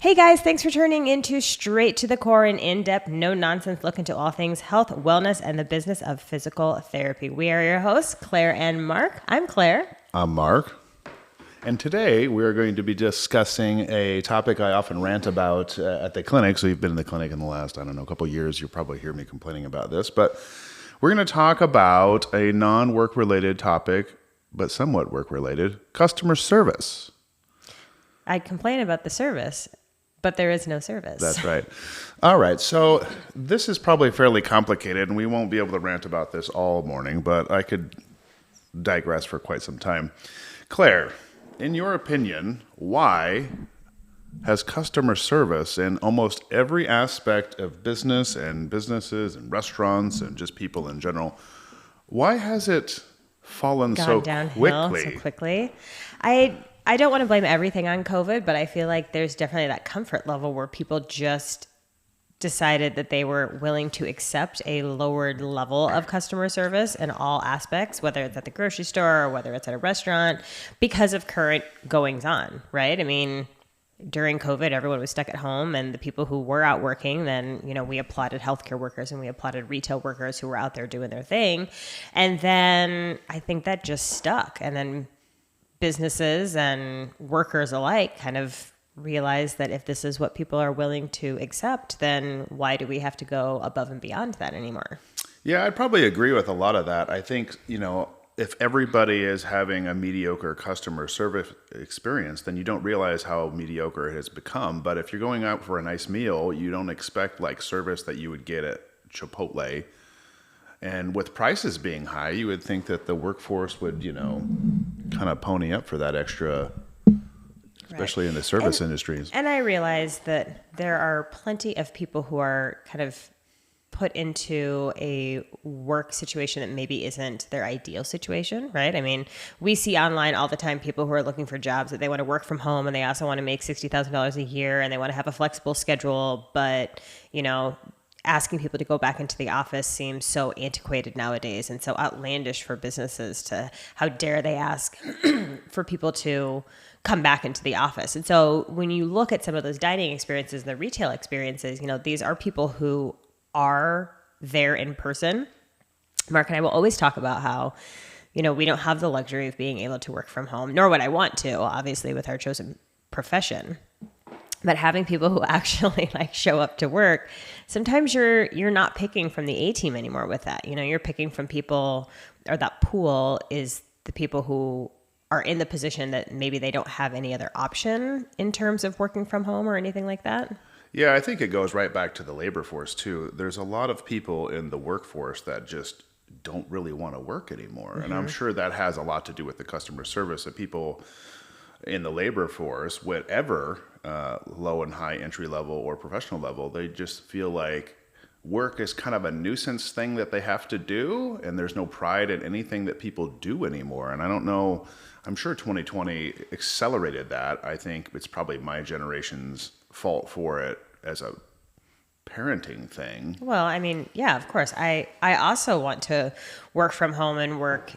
Hey guys, thanks for turning into Straight to the Core, an in-depth, no-nonsense look into all things health, wellness, and the business of physical therapy. We are your hosts, Claire and Mark. I'm Claire. I'm Mark. And today we're going to be discussing a topic I often rant about at the clinic. So you've been in the clinic in the last, couple of years. You'll probably hear me complaining about this. But we're going to talk about a non-work related topic, but somewhat work related, customer service. I complain about the service, but there is no service. That's right. All right. So this is probably fairly complicated, and we won't be able to rant about this all morning, but I could digress for quite some time. Claire, in your opinion, why has customer service in almost every aspect of business and businesses and restaurants and just people in general, why has it fallen so quickly? I don't want to blame everything on COVID, but I feel like there's definitely that comfort level where people just decided that they were willing to accept a lowered level of customer service in all aspects, whether it's at the grocery store or whether it's at a restaurant, because of current goings on, right? I mean, during COVID, everyone was stuck at home, and the people who were out working, then, we applauded healthcare workers and we applauded retail workers who were out there doing their thing. And then I think that just stuck. And then businesses and workers alike kind of realize that if this is what people are willing to accept, then why do we have to go above and beyond that anymore? Yeah, I'd probably agree with a lot of that. I think, if everybody is having a mediocre customer service experience, then you don't realize how mediocre it has become. But if you're going out for a nice meal, you don't expect like service that you would get at Chipotle. And with prices being high, you would think that the workforce would, kind of pony up for that extra, especially in the service industries. And I realize that there are plenty of people who are kind of put into a work situation that maybe isn't their ideal situation, right? I mean, we see online all the time people who are looking for jobs that they want to work from home, and they also want to make $60,000 a year, and they want to have a flexible schedule, but, asking people to go back into the office seems so antiquated nowadays and so outlandish for businesses to how dare they ask for people to come back into the office. And so when you look at some of those dining experiences, the retail experiences, these are people who are there in person. Mark and I will always talk about how, we don't have the luxury of being able to work from home, nor would I want to, obviously, with our chosen profession. But having people who actually show up to work, sometimes you're not picking from the A team anymore with that. You're picking from people, or that pool is the people who are in the position that maybe they don't have any other option in terms of working from home or anything like that. Yeah, I think it goes right back to the labor force too. There's a lot of people in the workforce that just don't really want to work anymore. Mm-hmm. And I'm sure that has a lot to do with the customer service of people in the labor force, whatever low and high entry level or professional level. They just feel like work is kind of a nuisance thing that they have to do, and there's no pride in anything that people do anymore. And I don't know, I'm sure 2020 accelerated that. I think it's probably my generation's fault for it as a parenting thing. Well, I mean, yeah, of course. I also want to work from home and work,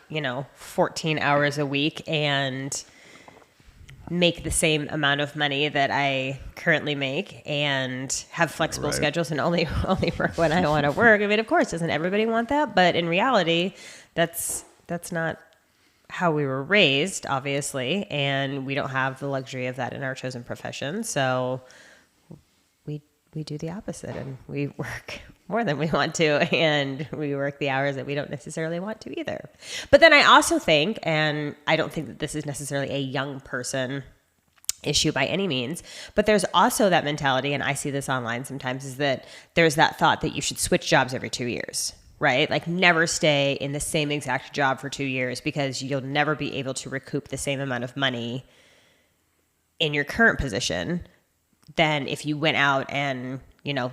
14 hours a week and make the same amount of money that I currently make and have flexible schedules and only work when I want to work. I mean, of course, doesn't everybody want that? But in reality, that's not how we were raised, obviously, and we don't have the luxury of that in our chosen profession. So we do the opposite, and we work more than we want to, and we work the hours that we don't necessarily want to either. But then I also think, and I don't think that this is necessarily a young person issue by any means, but there's also that mentality, and I see this online sometimes, is that there's that thought that you should switch jobs every 2 years, right? Like never stay in the same exact job for 2 years, because you'll never be able to recoup the same amount of money in your current position than if you went out and,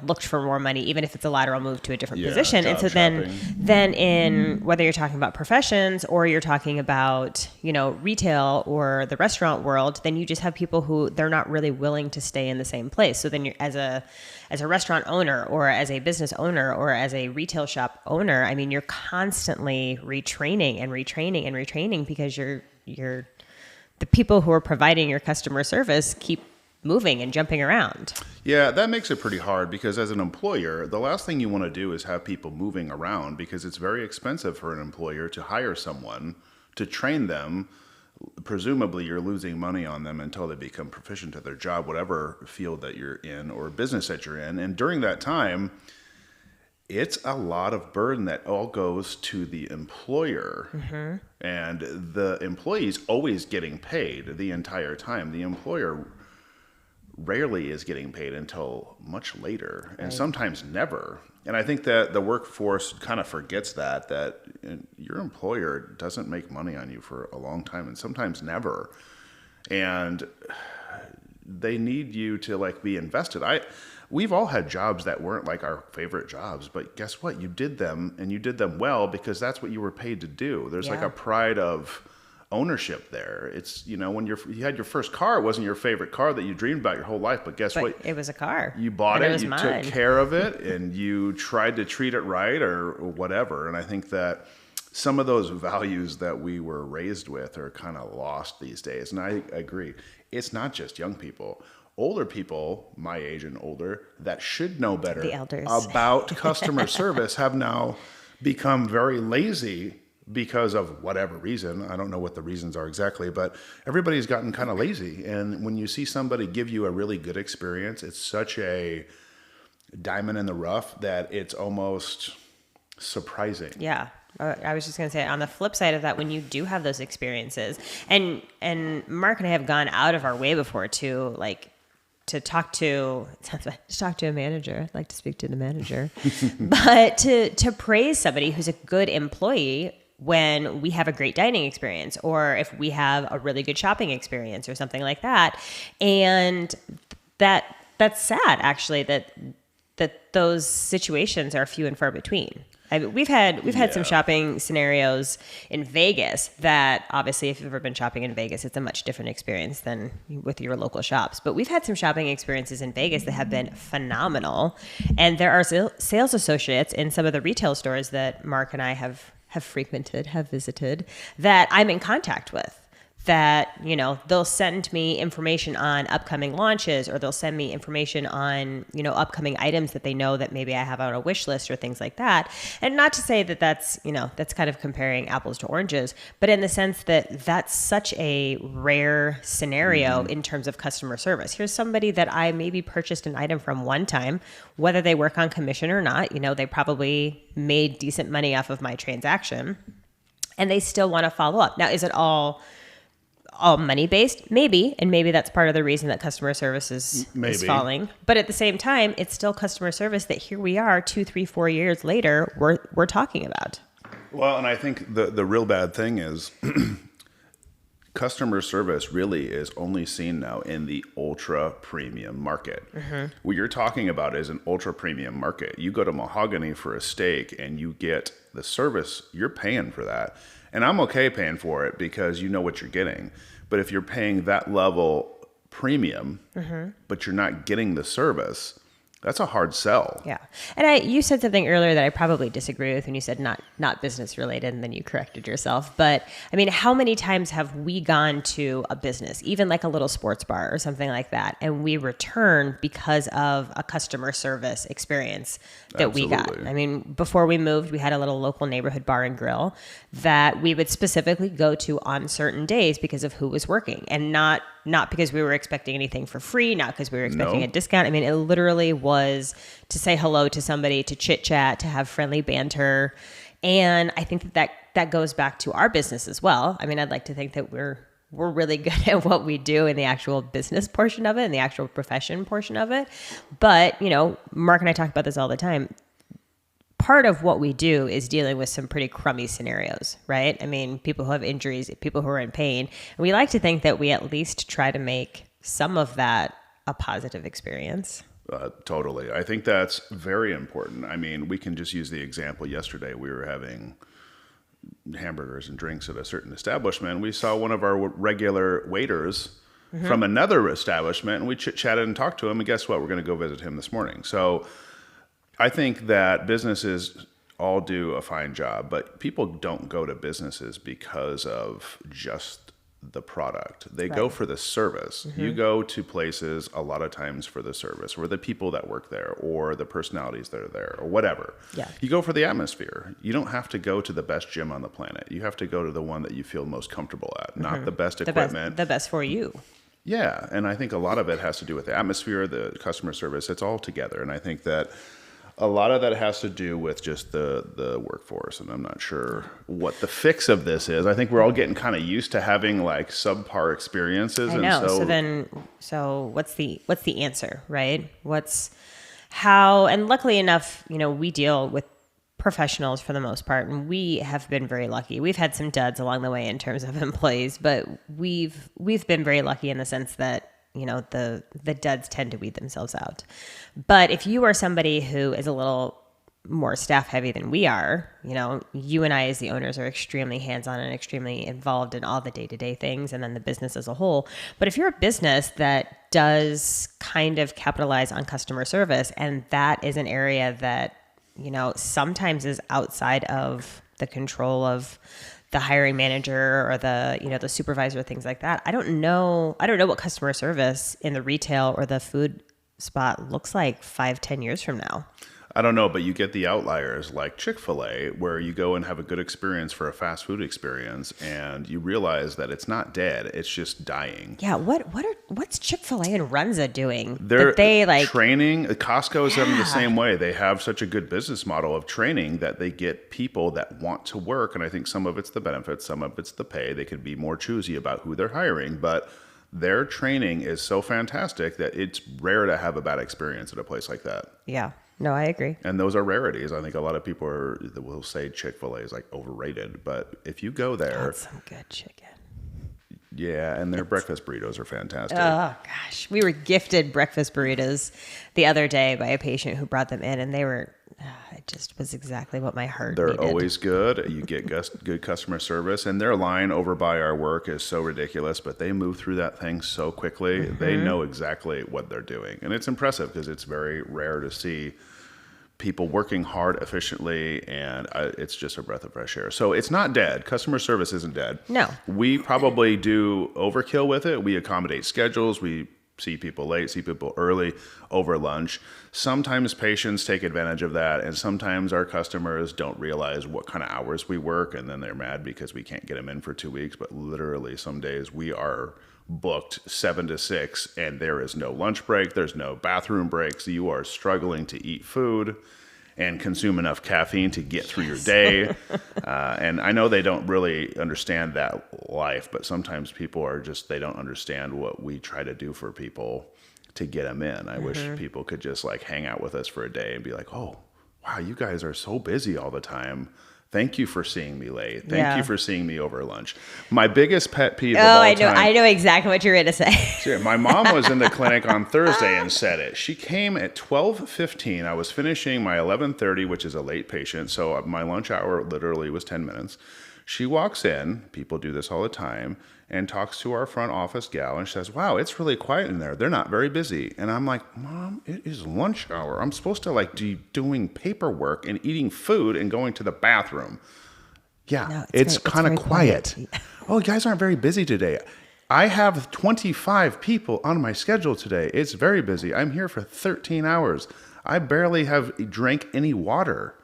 looked for more money, even if it's a lateral move to a different position. And so then in whether you're talking about professions or you're talking about, retail or the restaurant world, then you just have people who they're not really willing to stay in the same place. So then you're as a restaurant owner or as a business owner or as a retail shop owner, I mean, you're constantly retraining because you're the people who are providing your customer service keep moving and jumping around. Yeah, that makes it pretty hard because as an employer, the last thing you want to do is have people moving around because it's very expensive for an employer to hire someone to train them. Presumably, you're losing money on them until they become proficient at their job, whatever field that you're in or business that you're in. And during that time, it's a lot of burden that all goes to the employer. And the employee's always getting paid the entire time. The employer rarely is getting paid until much later, and sometimes never. And I think that the workforce kind of forgets that your employer doesn't make money on you for a long time and sometimes never. And they need you to like be invested. We've all had jobs that weren't like our favorite jobs, but guess what? You did them and you did them well because that's what you were paid to do. There's like a pride of ownership there. It's, when you had your first car, it wasn't your favorite car that you dreamed about your whole life, but guess what? It was a car. You bought it, you mine. took care of it, and you tried to treat it right or whatever. And I think that some of those values that we were raised with are kind of lost these days. And I agree. It's not just young people. Older people, my age and older, that should know better The elders. about customer service have now become very lazy because of whatever reason. I don't know what the reasons are exactly, but everybody's gotten kind of lazy. And when you see somebody give you a really good experience, it's such a diamond in the rough that it's almost surprising. Yeah. I was just going to say, on the flip side of that, when you do have those experiences, and Mark and I have gone out of our way before to talk to a manager. I'd like to speak to the manager, but to praise somebody who's a good employee when we have a great dining experience, or if we have a really good shopping experience or something like that. And that's sad, actually, that those situations are few and far between. We've had some shopping scenarios in Vegas that, obviously, if you've ever been shopping in Vegas, it's a much different experience than with your local shops. But we've had some shopping experiences in Vegas that have been phenomenal. And there are sales associates in some of the retail stores that Mark and I have frequented, have visited, that I'm in contact with. That, they'll send me information on upcoming launches, or they'll send me information on, upcoming items that they know that maybe I have on a wish list or things like that. And not to say that that's kind of comparing apples to oranges, but in the sense that that's such a rare scenario in terms of customer service. Here's somebody that I maybe purchased an item from one time, whether they work on commission or not, they probably made decent money off of my transaction, and they still want to follow up. Now, is it all money based? Maybe. And maybe that's part of the reason that customer service is falling. But at the same time, it's still customer service that here we are 2, 3, 4 years later, we're talking about. Well, and I think the real bad thing is customer service really is only seen now in the ultra premium market. What you're talking about is an ultra premium market. You go to Mahogany for a steak and you get the service, you're paying for that. And I'm okay paying for it because you know what you're getting. But if you're paying that level premium, but you're not getting the service, that's a hard sell. Yeah. And you said something earlier that I probably disagree with when you said not business related, and then you corrected yourself. But I mean, how many times have we gone to a business, even like a little sports bar or something like that, and we return because of a customer service experience that we got? I mean, before we moved, we had a little local neighborhood bar and grill that we would specifically go to on certain days because of who was working, and not because we were expecting anything for free, not because we were expecting a discount. I mean, it literally was to say hello to somebody, to chit chat, to have friendly banter. And I think that goes back to our business as well. I mean, I'd like to think that we're really good at what we do in the actual business portion of it and the actual profession portion of it. But, Mark and I talk about this all the time. Part of what we do is dealing with some pretty crummy scenarios, right? I mean, people who have injuries, people who are in pain. And we like to think that we at least try to make some of that a positive experience. Totally. I think that's very important. I mean, we can just use the example yesterday. We were having hamburgers and drinks at a certain establishment. We saw one of our regular waiters from another establishment, and we chit-chatted and talked to him. And guess what? We're going to go visit him this morning. So I think that businesses all do a fine job, but people don't go to businesses because of just the product. They go for the service. You go to places a lot of times for the service, or the people that work there, or the personalities that are there, or whatever. Yeah. You go for the atmosphere. You don't have to go to the best gym on the planet. You have to go to the one that you feel most comfortable at, not the best equipment. The best for you. Yeah, and I think a lot of it has to do with the atmosphere, the customer service. It's all together, and I think that a lot of that has to do with just the workforce, and I'm not sure what the fix of this is. I think we're all getting kind of used to having like subpar experiences. I know. So what's the answer, right? And luckily enough, we deal with professionals for the most part, and we have been very lucky. We've had some duds along the way in terms of employees, but we've been very lucky in the sense that the duds tend to weed themselves out. But if you are somebody who is a little more staff heavy than we are, you and I as the owners are extremely hands-on and extremely involved in all the day-to-day things, and then the business as a whole. But if you're a business that does kind of capitalize on customer service, and that is an area that sometimes is outside of the control of the hiring manager or the supervisor, things like that. I don't know what customer service in the retail or the food spot looks like 5-10 years from now. I don't know, but you get the outliers like Chick-fil-A, where you go and have a good experience for a fast food experience, and you realize that it's not dead; it's just dying. Yeah, what's Chick-fil-A and Runza doing? They're training. Costco is them the same way. They have such a good business model of training that they get people that want to work, and I think some of it's the benefits, some of it's the pay. They could be more choosy about who they're hiring, but their training is so fantastic that it's rare to have a bad experience at a place like that. Yeah. No, I agree. And those are rarities. I think a lot of people will say Chick-fil-A is like overrated, but if you go there, that's some good chicken. Yeah, and their breakfast burritos are fantastic. Oh gosh, we were gifted breakfast burritos the other day by a patient who brought them in, and they were. It just was exactly what my heart They're needed. Always good. You get good customer service, and their line over by our work is so ridiculous, but they move through that thing so quickly. They know exactly what they're doing, and it's impressive because it's very rare to see people working hard efficiently, and it's just a breath of fresh air. So it's not dead. Customer service isn't dead. No. We probably do overkill with it. We accommodate schedules. We see people late, see people early, over lunch. Sometimes patients take advantage of that, and sometimes our customers don't realize what kind of hours we work, and then they're mad because we can't get them in for 2 weeks. But literally some days we are booked 7 to 6, and there is no lunch break. There's no bathroom breaks. You are struggling to eat food and consume enough caffeine to get through your day. And I know they don't really understand that life, but sometimes people are they don't understand what we try to do for people to get them in. I wish people could just like hang out with us for a day and be like, oh, wow, you guys are so busy all the time. Thank you for seeing me late. Thank you for seeing me over lunch. My biggest pet peeve of all time. I know exactly what you're going to say. Sure. My mom was in the clinic on Thursday and said it. She came at 12:15. I was finishing my 11:30, which is a late patient. So my lunch hour literally was 10 minutes. She walks in, people do this all the time, and talks to our front office gal and says, wow, it's really quiet in there. They're not very busy. And I'm like, Mom, it is lunch hour. I'm supposed to be doing paperwork and eating food and going to the bathroom. Yeah, no, it's kind of quiet. Oh, you guys aren't very busy today. I have 25 people on my schedule today. It's very busy. I'm here for 13 hours. I barely have drank any water.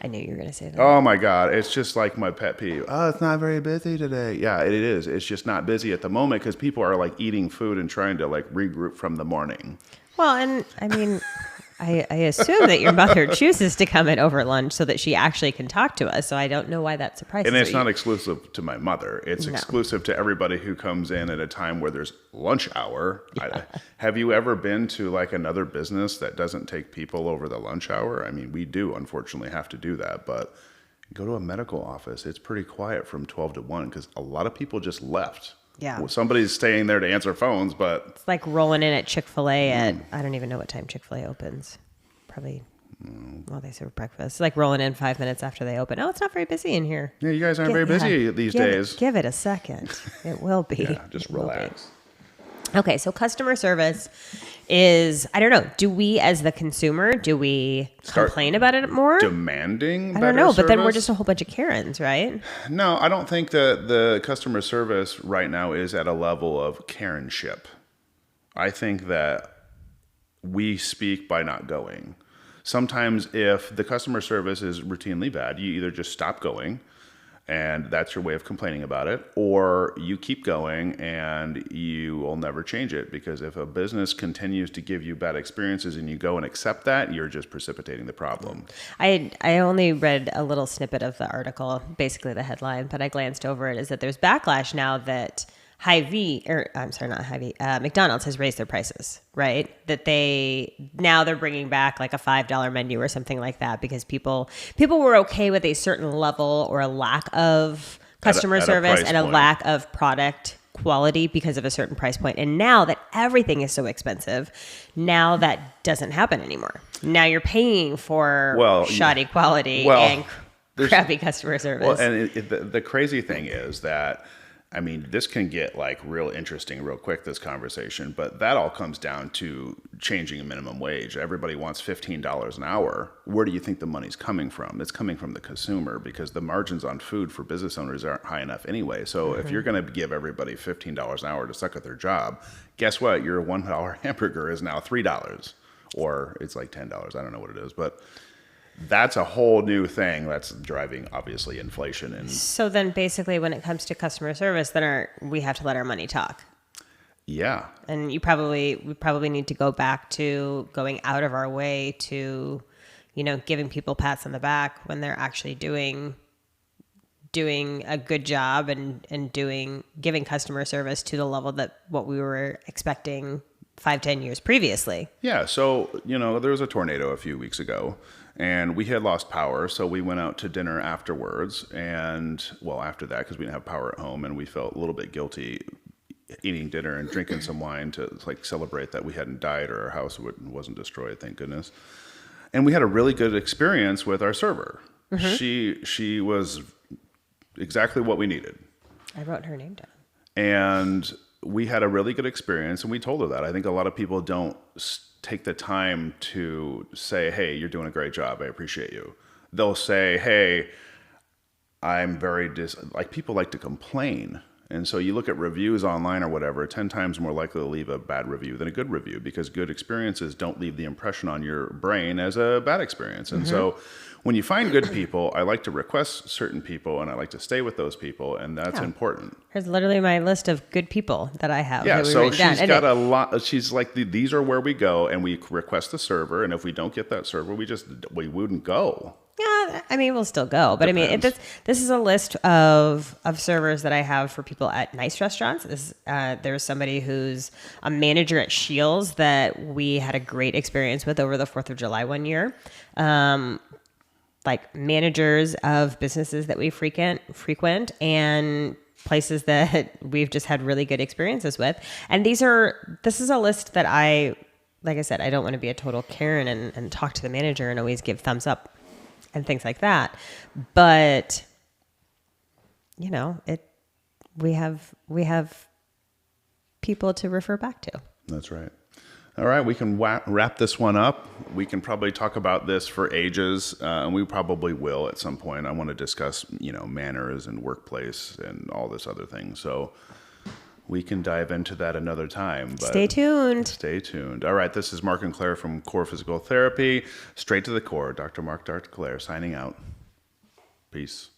I knew you were going to say that. Oh my God. It's just like my pet peeve. Oh, it's not very busy today. Yeah, it is. It's just not busy at the moment because people are eating food and trying to regroup from the morning. Well, and I mean, I assume that your mother chooses to come in over lunch so that she actually can talk to us. So I don't know why that surprises you. And it's not exclusive to my mother. It's exclusive to everybody who comes in at a time where there's lunch hour. Yeah. Have you ever been to another business that doesn't take people over the lunch hour? I mean, we do unfortunately have to do that, but go to a medical office. It's pretty quiet from 12 to 1 because a lot of people just left. Yeah. Well, somebody's staying there to answer phones, but it's like rolling in at Chick-fil-A at, I don't even know what time Chick-fil-A opens. Probably, well, they serve breakfast. It's like rolling in 5 minutes after they open. Oh, it's not very busy in here. Yeah, you guys aren't very busy these days. Give it a second. It will be. Yeah, just relax. Okay, so customer service is, I don't know, do we as the consumer, do we Start complain about it more? demanding I better don't know, but then we're service? just a whole bunch of Karens, right? No, I don't think that the customer service right now is at a level of Karenship. I think that we speak by not going. Sometimes if the customer service is routinely bad, you either just stop going and that's your way of complaining about it, or you keep going and you will never change it, because if a business continues to give you bad experiences and you go and accept that, you're just precipitating the problem. I only read a little snippet of the article, basically the headline, but I glanced over it, is that there's backlash now that McDonald's has raised their prices, right? That they're bringing back like a $5 menu or something like that, because people were okay with a certain level or a lack of customer service and a lack of product quality because of a certain price point. And now that everything is so expensive, now that doesn't happen anymore. Now you're paying for shoddy quality and crappy customer service. Well, and the crazy thing is that, I mean, this can get like real interesting real quick, this conversation, but that all comes down to changing a minimum wage. Everybody wants $15 an hour. Where do you think the money's coming from? It's coming from the consumer, because the margins on food for business owners aren't high enough anyway. So if you're going to give everybody $15 an hour to suck at their job, guess what? Your $1 hamburger is now $3, or it's like $10. I don't know what it is, but that's a whole new thing that's driving, obviously, inflation. And so then basically when it comes to customer service, then we have to let our money talk. Yeah. And we probably need to go back to going out of our way to, giving people pats on the back when they're actually doing a good job and giving customer service to the level that what we were expecting 5-10 years previously. Yeah. So, there was a tornado a few weeks ago, and we had lost power. So we went out to dinner afterwards. And after that, because we didn't have power at home, and we felt a little bit guilty eating dinner and drinking some wine to like celebrate that we hadn't died or our house wasn't destroyed, thank goodness. And we had a really good experience with our server. Mm-hmm. She was exactly what we needed. I wrote her name down. And we had a really good experience, and we told her that. I think a lot of people don't take the time to say, hey, you're doing a great job, I appreciate you. They'll say, hey, I'm very people like to complain. And so you look at reviews online or whatever, 10 times more likely to leave a bad review than a good review, because good experiences don't leave the impression on your brain as a bad experience. And so when you find good people, I like to request certain people, and I like to stay with those people, and that's important. Here's literally my list of good people that I have. Yeah, so she's got a lot. She's like, these are where we go, and we request the server, and if we don't get that server, we wouldn't go. Yeah, I mean, we'll still go. But Depends. I mean, this is a list of servers that I have for people at nice restaurants. There's somebody who's a manager at Shields that we had a great experience with over the 4th of July one year. Like managers of businesses that we frequent and places that we've just had really good experiences with. And this is a list that like I said, I don't want to be a total Karen and talk to the manager and always give thumbs up and things like that. But, we have people to refer back to. That's right. All right, we can wrap this one up. We can probably talk about this for ages, and we probably will at some point. I want to discuss, manners and workplace and all this other thing. So we can dive into that another time. But stay tuned. Stay tuned. All right, this is Mark and Claire from C.O.R.E Physical Therapy. Straight to the core. Dr. Mark, Dr. Claire signing out. Peace.